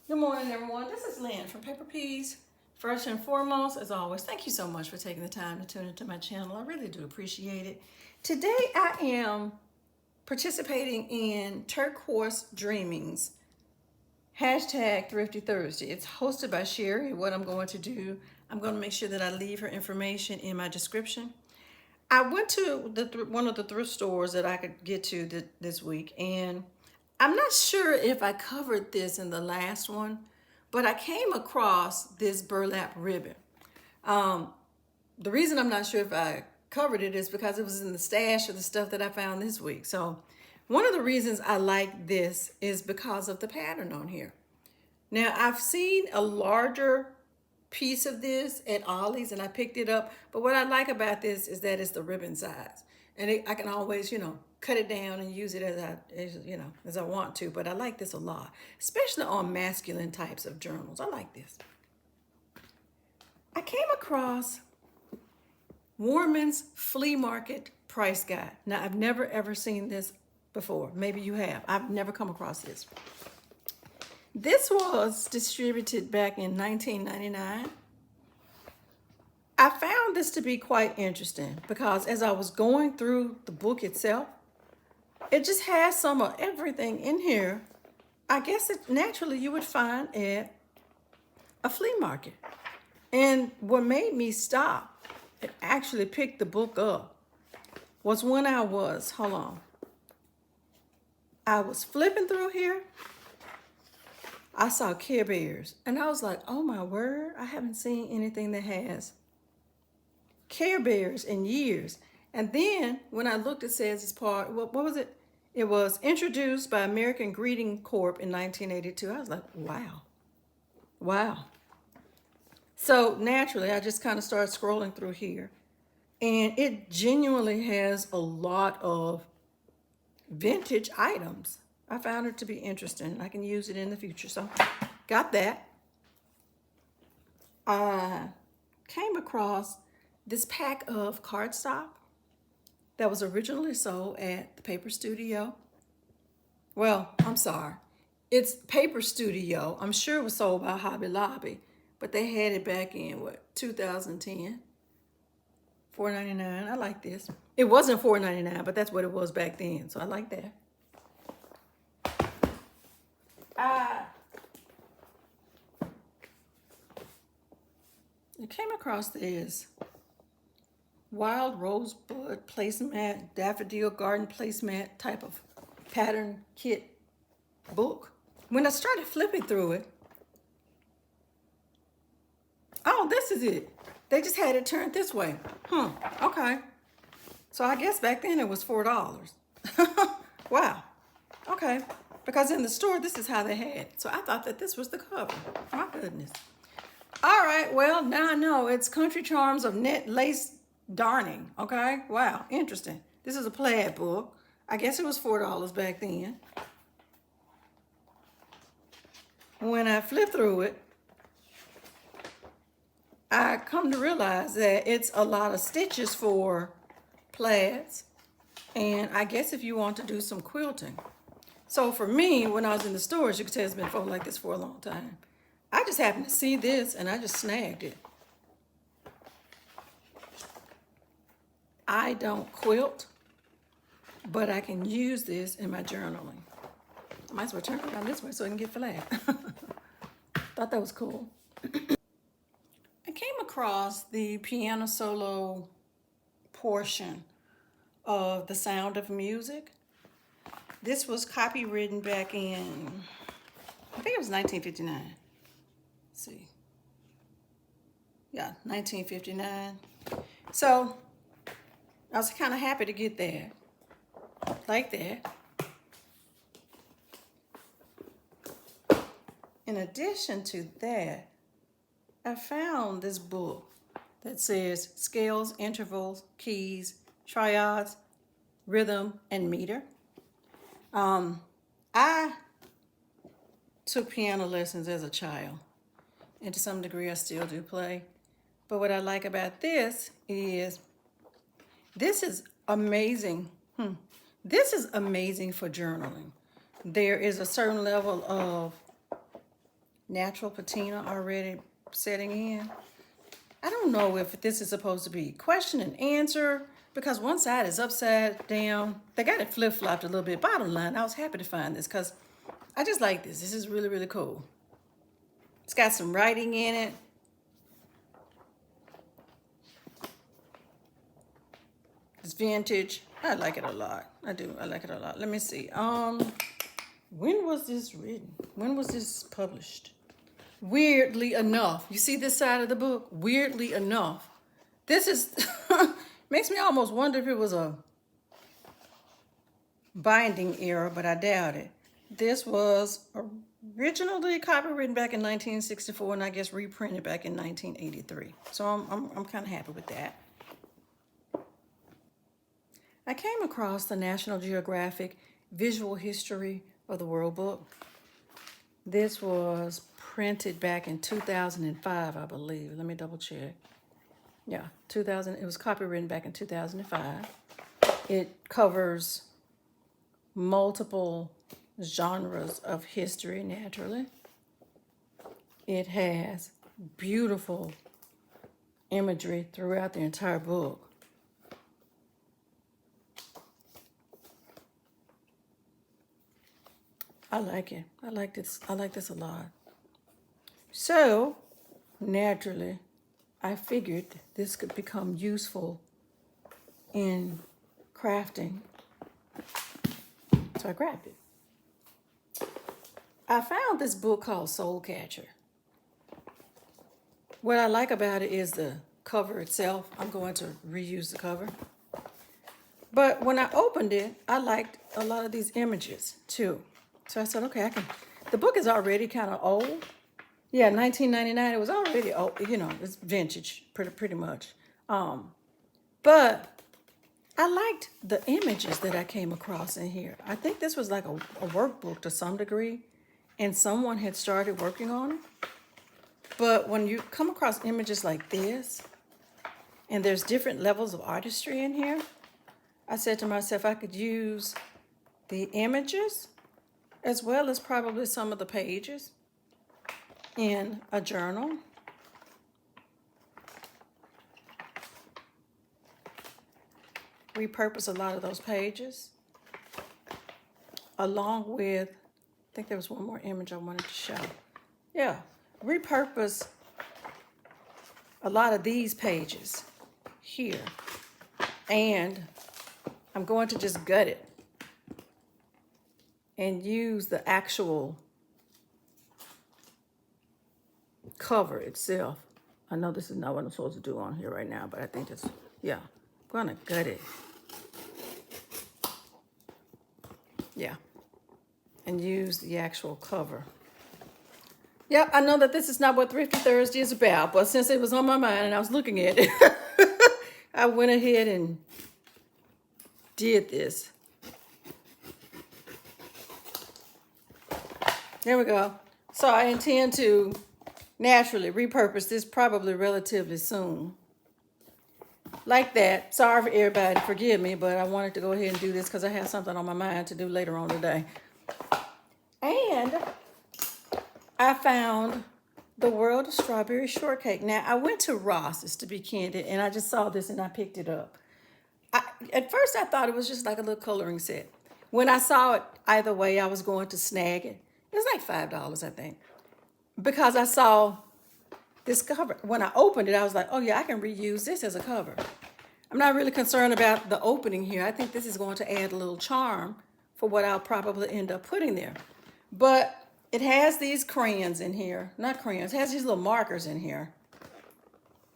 Good morning, everyone. This is Lynn from Paper Peas. First and foremost, as always, thank you so much for taking the time to tune into my channel. I really do appreciate it. Today, I am participating in Turquoise Dreamings, hashtag Thrifty Thursday. It's hosted by Sherry. What I'm going to do, I'm going to make sure that I leave her information in my description. I went to one of the thrift stores that I could get to this week, and I'm not sure if I covered this in the last one, but I came across this burlap ribbon. Um, the reason I'm not sure if I covered it is because it was in the stash of the stuff that I found this week. So one of the reasons I like this is because of the pattern on here. Now, I've seen a larger piece of this at Ollie's and I picked it up. But what I like about this is that it's the ribbon size. And I can always, cut it down and use it as I want to. But I like this a lot, especially on masculine types of journals. I like this. I came across Warman's Flea Market Price Guide. Now, I've never ever seen this before. Maybe you have. I've never come across this. This was distributed back in 1999. I found this to be quite interesting because as I was going through the book itself, it just has some of everything in here. I guess naturally you would find at a flea market. And what made me stop and actually pick the book up was when I was flipping through here. I saw Care Bears, and I was like, oh my word, I haven't seen anything that has Care Bears in years. And then when I looked, it says it's part, what was it? It was introduced by American Greeting Corp in 1982. I was like, wow. So naturally, I just kind of started scrolling through here. And it genuinely has a lot of vintage items. I found it to be interesting. I can use it in the future. So, got that. I came across this pack of cardstock that was originally sold at the Paper Studio. Well, I'm sorry. It's Paper Studio. I'm sure it was sold by Hobby Lobby, but they had it back in, 2010. $4.99. I like this. It wasn't $4.99, but that's what it was back then. So I like that. I came across this wild rosebud placemat, daffodil garden placemat type of pattern kit book. When I started flipping through it, oh, this is it. They just had it turned this way. Okay. So I guess back then it was $4. Wow. Okay. Because in the store, this is how they had it. So I thought that this was the cover. My goodness. All right, well, now I know it's Country Charms of Net Lace Darning. Okay, wow, interesting. This is a plaid book. I guess it was $4 back then. When I flip through it, I come to realize that it's a lot of stitches for plaids. And I guess if you want to do some quilting. So for me, when I was in the stores, you could tell it's been folded like this for a long time. I just happened to see this and I just snagged it. I don't quilt, but I can use this in my journaling. I might as well turn it around this way so I can get flat. Thought that was cool. I came across the piano solo portion of The Sound of Music. This was copywritten back in, I think it was 1959. Let's see. Yeah, 1959. So I was kind of happy to get that, like that. In addition to that, I found this book that says Scales, Intervals, Keys, Triads, Rhythm, and Meter. I took piano lessons as a child, and to some degree I still do play. But what I like about this is amazing. This is amazing for journaling. There is a certain level of natural patina already setting in. I don't know if this is supposed to be question and answer because one side is upside down. They got it flip-flopped a little bit. Bottom line, I was happy to find this because I just like this. This is really, really cool. It's got some writing in it. It's vintage. I like it a lot. I do. I like it a lot. Let me see. When was this written? When was this published? Weirdly enough, you see this side of the book? Weirdly enough, this is makes me almost wonder if it was a binding error, but I doubt it. This was originally copywritten back in 1964, and I guess reprinted back in 1983. So I'm kind of happy with that. I came across the National Geographic Visual History of the World book. This was printed back in 2005, I believe. Let me double check. Yeah, 2000. It was copywritten back in 2005. It covers multiple genres of history, naturally. It has beautiful imagery throughout the entire book. I like it. I like this. I like this a lot. So, naturally, I figured this could become useful in crafting. So I grabbed it. I found this book called Soul Catcher. What I like about it is the cover itself. I'm going to reuse the cover. But when I opened it, I liked a lot of these images too. So I said, okay, the book is already kind of old. Yeah, 1999, it was already old, it's vintage, pretty much. But I liked the images that I came across in here. I think this was like a workbook to some degree, and someone had started working on it. But when you come across images like this, and there's different levels of artistry in here, I said to myself, I could use the images as well as probably some of the pages in a journal. Repurpose a lot of those pages along with, I think there was one more image I wanted to show. Yeah, repurpose a lot of these pages here. And I'm going to just gut it and use the actual cover itself. I know this is not what I'm supposed to do on here right now, but I think it's, yeah, I'm gonna gut it. Yeah, and use the actual cover. Yeah, I know that this is not what Thrifty Thursday is about, but since it was on my mind and I was looking at it, I went ahead and did this. There we go. So I intend to naturally repurpose this probably relatively soon. Like that. Sorry for everybody, forgive me, but I wanted to go ahead and do this because I have something on my mind to do later on today. And I found The World of Strawberry Shortcake. Now, I went to Ross's, to be candid, and I just saw this and I picked it up. At first, I thought it was just like a little coloring set. When I saw it, either way, I was going to snag it. It was like $5, I think. Because I saw this cover. When I opened it, I was like, oh yeah, I can reuse this as a cover. I'm not really concerned about the opening here. I think this is going to add a little charm for what I'll probably end up putting there. But it has these crayons in here. Not crayons. It has these little markers in here.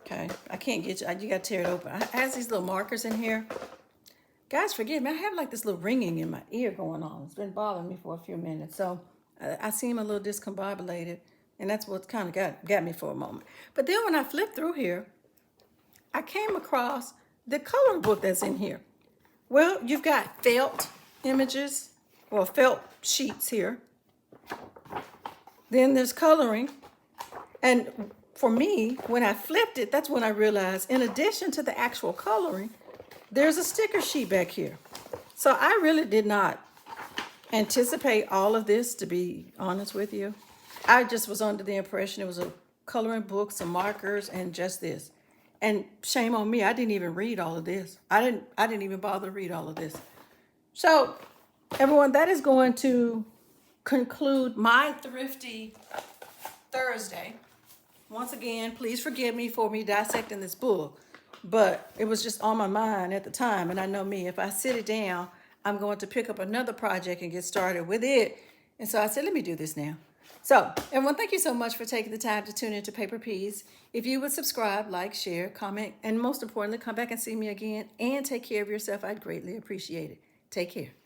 Okay. I can't get you. You got to tear it open. It has these little markers in here. Guys, forgive me. I have like this little ringing in my ear going on. It's been bothering me for a few minutes. So I seem a little discombobulated. And that's what kind of got me for a moment. But then when I flipped through here, I came across the coloring book that's in here. Well, you've got felt images, or felt sheets here. Then there's coloring. And for me, when I flipped it, that's when I realized, in addition to the actual coloring, there's a sticker sheet back here. So I really did not anticipate all of this, to be honest with you. I just was under the impression it was a coloring book, some markers, and just this. And shame on me, I didn't even read all of this. I didn't even bother to read all of this. So, everyone, that is going to conclude my Thrifty Thursday. Once again, please forgive me for me dissecting this book, but it was just on my mind at the time. And I know me, if I sit it down, I'm going to pick up another project and get started with it. And so I said, let me do this now. So, everyone, thank you so much for taking the time to tune into Paper Peas. If you would subscribe, like, share, comment, and most importantly, come back and see me again and take care of yourself, I'd greatly appreciate it. Take care.